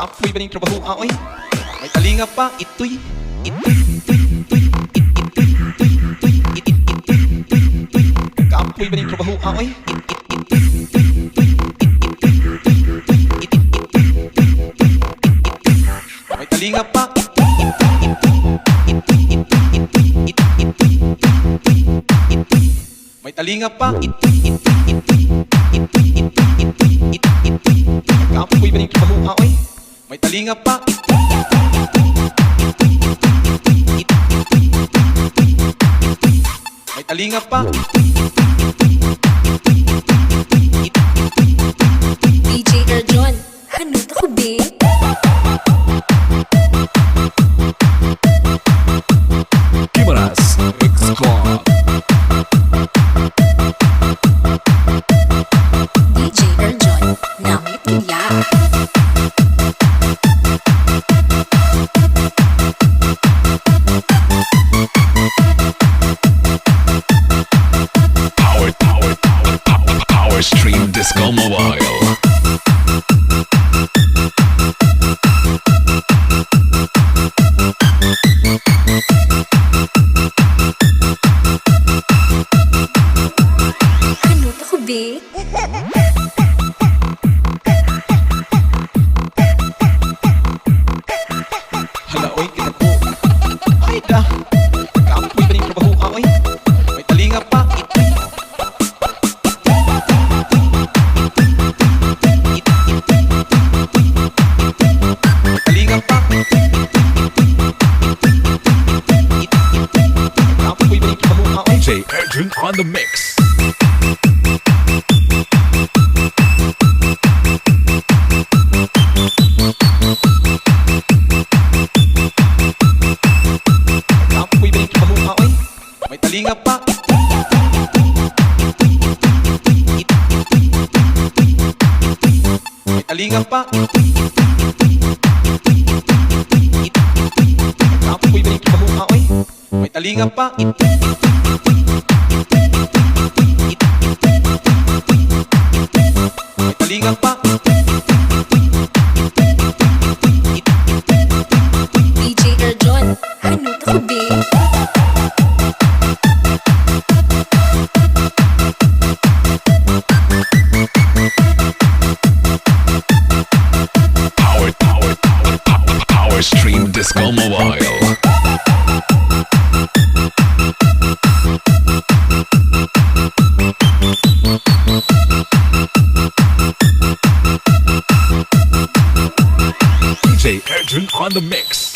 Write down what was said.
Kapoy ba ning trabaho aoy? May talinga pa, itoy, itoy, itoy, itoy, itoy, itoy, itoy, itoy, itoy, itoy. Kapoy ba ning trabaho aoy? Itoy, itoy, itoy, itoy, itoy, itoy, itoy, itoy, itoy, itoy. May talinga pa, itoy, itoy, itoy, itoy, itoy, itoy, itoy, itoy, itoy, itoy. May talinga pa, itoy, itoy, itoy, itoy, itoy, itoy, itoy, itoy. Kapoy ba ning trabaho aoy? May talinga pa, itoy, itoy, itoy, itoy, itoy, itoy, itoy, itoy, itoy. May talinga pa, itoy, itoy, itoy, itoy, itoy, itoy, itoy, itoy. DJ Erjon, hanot ako be. Kimaras Mix Club. DJ Erjon, nami pulya. Power Stream Disco Mobile. Hanot ako be. Hala, oy, kita ko. Ay da. Kapoy ba ning trabaho aoy? May talinga pa, itoy. Talinga pa, itoy, itoy, itoy, itoy, itoy, itoy, itoy. Kapoy ba ning trabaho aoy? DJ Erjon on the mix. Kapoy ba ning trabaho aoy? May talinga pa, itoy, itoy, itoy, itoy, itoy, itoy, itoy, itoy, itoy, itoy. May talinga pa, itoy, itoy, itoy, itoy, itoy, itoy, itoy, itoy. Kapoy ba ning trabaho aoy? May talinga pa, itoy, itoy, itoy, itoy, itoy, itoy, itoy, itoy, itoy, itoy. May talinga pa, itoy, itoy, itoy, itoy, itoy, itoy, itoy. DJ Erjon, hanot ako be. Power Stream Disco Mobile. DJ Erjon on the mix.